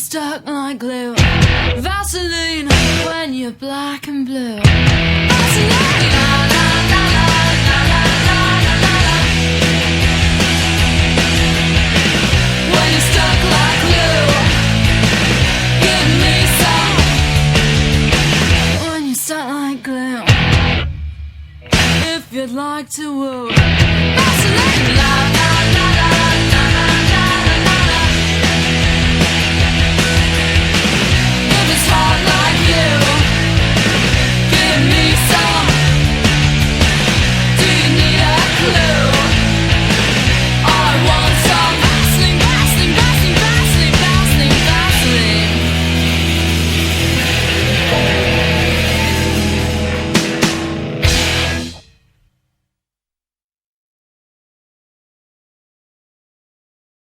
stuck like glue. Vaseline when you're black and blue. Vaseline. La, la, la, la, la, la, la, la, la. When you're stuck like glue, give me some. When you're stuck like glue, if you'd like to woo.